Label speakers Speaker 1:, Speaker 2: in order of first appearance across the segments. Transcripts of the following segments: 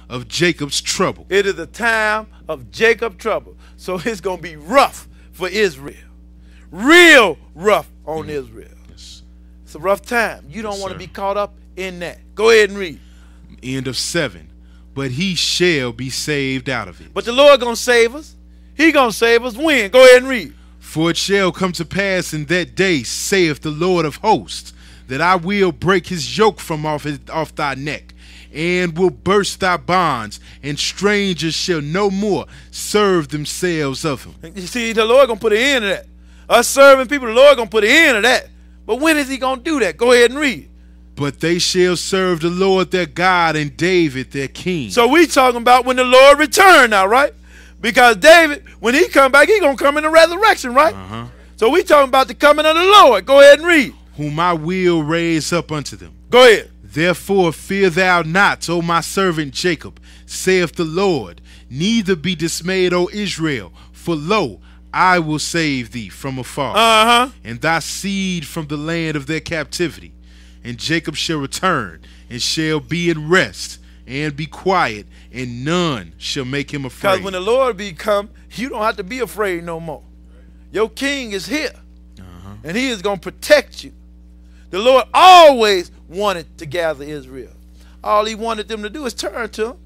Speaker 1: of Jacob's trouble.
Speaker 2: It is a time of Jacob trouble. So it's going to be rough for Israel. Real rough on Israel.
Speaker 1: Yes.
Speaker 2: It's a rough time. You don't
Speaker 1: Yes,
Speaker 2: want to
Speaker 1: sir.
Speaker 2: be caught up in that. Go ahead and read.
Speaker 1: End of 7. But he shall be saved out of it.
Speaker 2: But the Lord going to save us. He going to save us when? Go ahead and read.
Speaker 1: For it shall come to pass in that day, saith the Lord of hosts, that I will break his yoke from off thy neck, and will burst thy bonds, and strangers shall no more serve themselves of him.
Speaker 2: You see, the Lord going to put an end to that. Us serving people, the Lord going to put an end to that. But when is he going to do that? Go ahead and read.
Speaker 1: But they shall serve the Lord their God and David their king.
Speaker 2: So we talking about when the Lord return now, right? Because David, when he come back, he going to come in the resurrection, right? So we talking about the coming of the Lord. Go ahead and read.
Speaker 1: Whom I will raise up unto them.
Speaker 2: Go ahead.
Speaker 1: Therefore fear thou not, O my servant Jacob, saith the Lord, neither be dismayed, O Israel, for lo, I will save thee from afar, and thy seed from the land of their captivity. And Jacob shall return, and shall be in rest, and be quiet, and none shall make him afraid.
Speaker 2: Because when the Lord be come, you don't have to be afraid no more. Your king is here, and he is going to protect you. The Lord always wanted to gather Israel. All he wanted them to do is turn to him.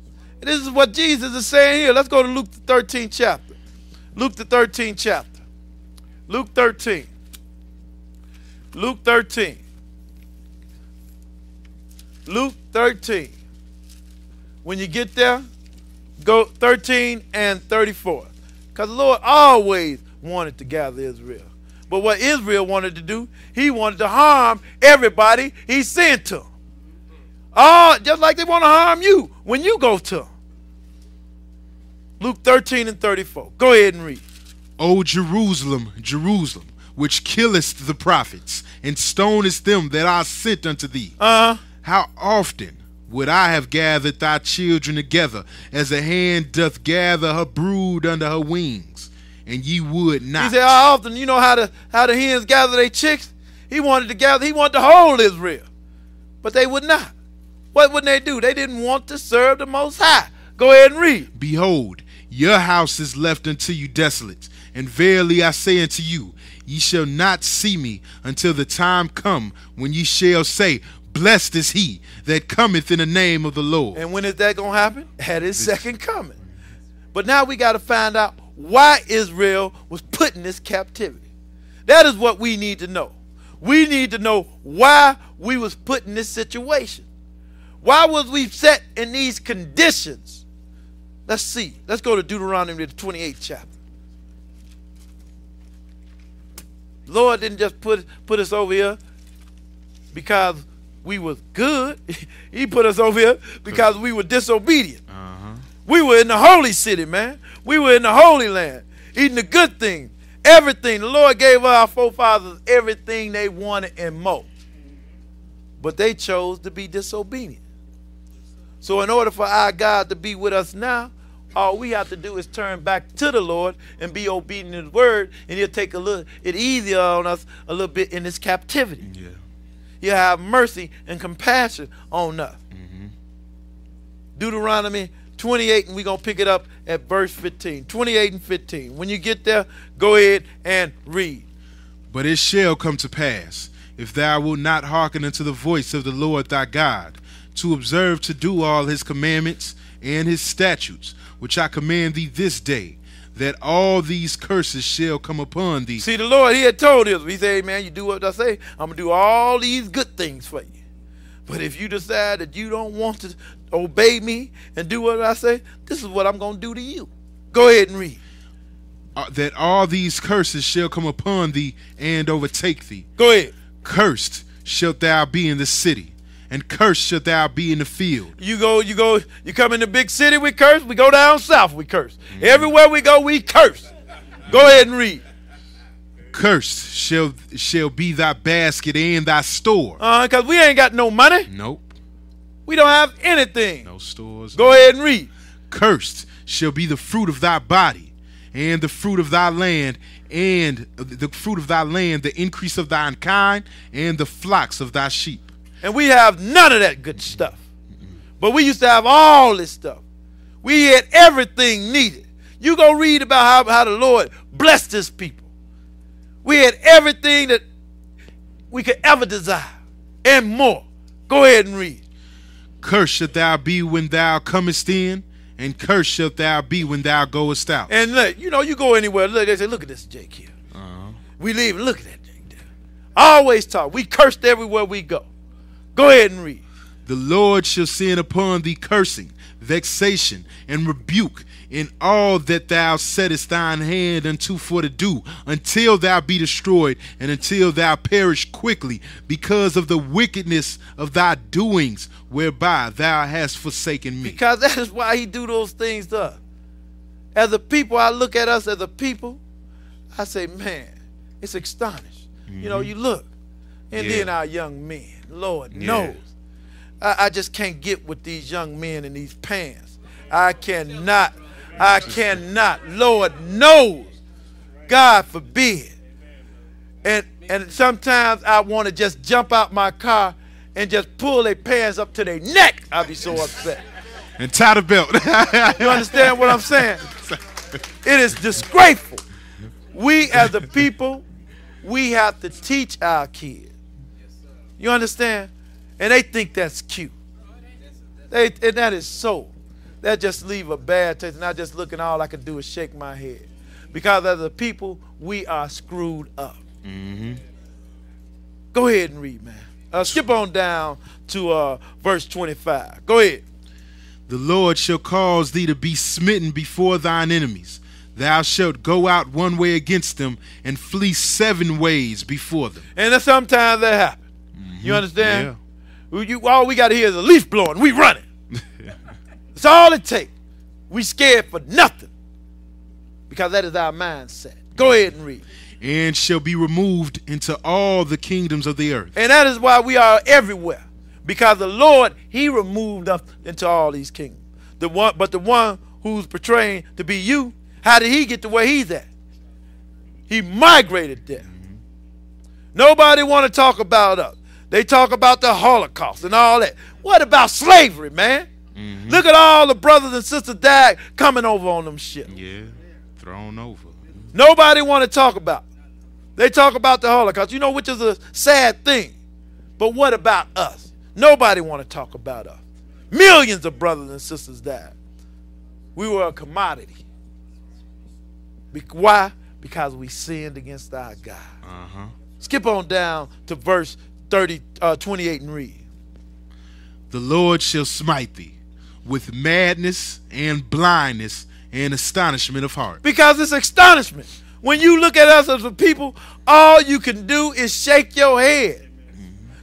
Speaker 2: And this is what Jesus is saying here. Let's go to Luke the 13th chapter. Luke the 13th chapter. Luke 13. Luke 13. Luke 13. When you get there, go 13 and 34. Because the Lord always wanted to gather Israel. But what Israel wanted to do, he wanted to harm everybody he sent to them. Just like they want to harm you when you go to them. Luke 13 and 34. Go ahead and read.
Speaker 1: O Jerusalem, Jerusalem, which killest the prophets, and stonest them that are sent unto thee. How often would I have gathered thy children together, as a hen doth gather her brood under her wings, and ye would not.
Speaker 2: He said, how often, you know how the hens gather their chicks? He wanted to hold Israel. But they would not. What would they do? They didn't want to serve the Most High. Go ahead and read.
Speaker 1: Behold, your house is left unto you desolate, and verily I say unto you, ye shall not see me until the time come when ye shall say, blessed is he that cometh in the name of the Lord.
Speaker 2: And when is that going to happen? At his second coming. But now we got to find out why Israel was put in this captivity. That is what we need to know. We need to know why we was put in this situation. Why was we set in these conditions? Let's see. Let's go to Deuteronomy, the 28th chapter. Lord didn't just put us over here because we was good. He put us over here because we were disobedient. We were in the holy city, man. We were in the holy land, eating the good things, everything. The Lord gave our forefathers everything they wanted and more. But they chose to be disobedient. So in order for our God to be with us now, all we have to do is turn back to the Lord and be obedient to His word, and He'll take it easier on us a little bit in this captivity.
Speaker 1: Yeah.
Speaker 2: He'll have mercy and compassion on us. Deuteronomy 28, and we're going to pick it up at verse 15. 28 and 15. When you get there, go ahead and read.
Speaker 1: But it shall come to pass, if thou wilt not hearken unto the voice of the Lord thy God, to observe to do all his commandments and his statutes, which I command thee this day, that all these curses shall come upon thee.
Speaker 2: See, the Lord, He had told us, He said, hey, man, you do what I say, I'm going to do all these good things for you. But if you decide that you don't want to obey me and do what I say, this is what I'm going to do to you. Go ahead and read.
Speaker 1: That all these curses shall come upon thee and overtake thee.
Speaker 2: Go ahead.
Speaker 1: Cursed shalt thou be in the city, and cursed shalt thou be in the field.
Speaker 2: You come in the big city, we curse. We go down south, we curse. Everywhere we go, we curse. Go ahead and read.
Speaker 1: Cursed shall be thy basket and thy store.
Speaker 2: Because we ain't got no money.
Speaker 1: Nope.
Speaker 2: We don't have anything.
Speaker 1: No stores.
Speaker 2: Go ahead and read.
Speaker 1: Cursed shall be the fruit of thy body, and the fruit of thy land, and the fruit of thy land, the increase of thine kind, and the flocks of thy sheep.
Speaker 2: And we have none of that good stuff. But we used to have all this stuff. We had everything needed. You go read about how the Lord blessed his people. We had everything that we could ever desire and more. Go ahead and read.
Speaker 1: Cursed shalt thou be when thou comest in, and cursed shalt thou be when thou goest out.
Speaker 2: And look, you know, you go anywhere, look, they say, look at this Jake here. We leave, look at that Jake there. Always talk. We cursed everywhere we go. Go ahead and read.
Speaker 1: The Lord shall send upon thee cursing, vexation, and rebuke in all that thou settest thine hand unto for to do, until thou be destroyed, and until thou perish quickly, because of the wickedness of thy doings, whereby thou hast forsaken me.
Speaker 2: Because that is why he do those things to us. As a people, I look at us as a people, I say, man, it's astonished. You know, you look, and then our young men, Lord knows. I just can't get with these young men in these pants. I cannot. Lord knows. God forbid. And sometimes I want to just jump out my car and just pull their pants up to their neck. I'll be so upset.
Speaker 1: And tie the belt.
Speaker 2: You understand what I'm saying? It is disgraceful. We as a people, we have to teach our kids. You understand? And they think that's cute. And that is so. That just leave a bad taste. And I just look and all I can do is shake my head. Because as a people, we are screwed up. Go ahead and read, man. Skip on down to verse 25. Go ahead.
Speaker 1: The Lord shall cause thee to be smitten before thine enemies. Thou shalt go out one way against them, and flee 7 ways before them.
Speaker 2: And sometimes that happens. You understand? Yeah. All we got to hear is a leaf blowing. We running. That's all it takes. We scared for nothing. Because that is our mindset. Go ahead and read.
Speaker 1: And shall be removed into all the kingdoms of the earth.
Speaker 2: And that is why we are everywhere. Because the Lord, he removed us into all these kingdoms. But the one who's portraying to be you, how did he get to where he's at? He migrated there. Nobody want to talk about us. They talk about the Holocaust and all that. What about slavery, man? Look at all the brothers and sisters died coming over on them ships.
Speaker 1: Yeah, thrown over.
Speaker 2: Nobody want to talk about it. They talk about the Holocaust, you know, which is a sad thing. But what about us? Nobody want to talk about us. Millions of brothers and sisters died. We were a commodity. Why? Because we sinned against our God. Skip on down to verse 28 and read.
Speaker 1: The Lord shall smite thee with madness and blindness and astonishment of heart.
Speaker 2: Because it's astonishment. When you look at us as a people, all you can do is shake your head.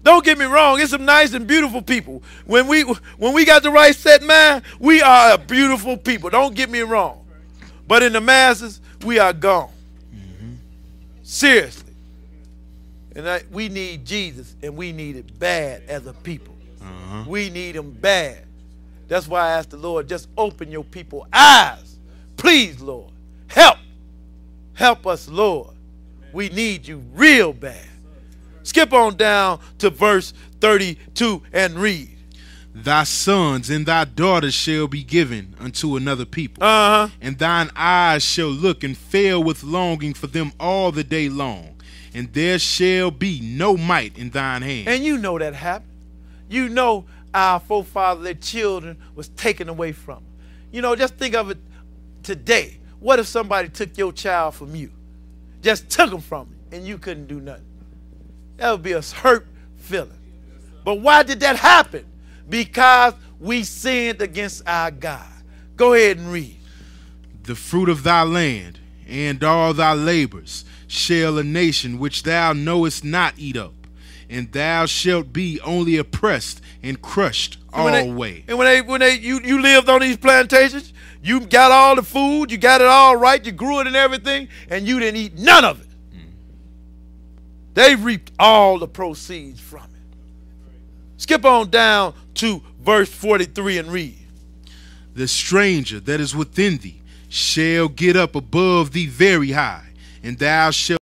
Speaker 2: Don't get me wrong, it's some nice and beautiful people. When we got the right set mind, we are a beautiful people. Don't get me wrong. But in the masses, we are gone. Seriously. And we need Jesus, and we need it bad as a people. We need him bad. That's why I ask the Lord, just open your people's eyes. Please, Lord, help. Help us, Lord. We need you real bad. Skip on down to verse 32 and read.
Speaker 1: Thy sons and thy daughters shall be given unto another people. And thine eyes shall look and fail with longing for them all the day long. And there shall be no might in thine hand.
Speaker 2: And you know that happened. You know our forefathers, their children was taken away from them. You know, just think of it today. What if somebody took your child from you? Just took them from you and you couldn't do nothing. That would be a hurt feeling. But why did that happen? Because we sinned against our God. Go ahead and read.
Speaker 1: The fruit of thy land and all thy labors shall a nation which thou knowest not eat up, and thou shalt be only oppressed and crushed always.
Speaker 2: And when you lived on these plantations, you got all the food, you got it all right, you grew it and everything, and you didn't eat none of it. They reaped all the proceeds from it. Skip on down to verse 43 and read.
Speaker 1: The stranger that is within thee shall get up above thee very high, and thou shalt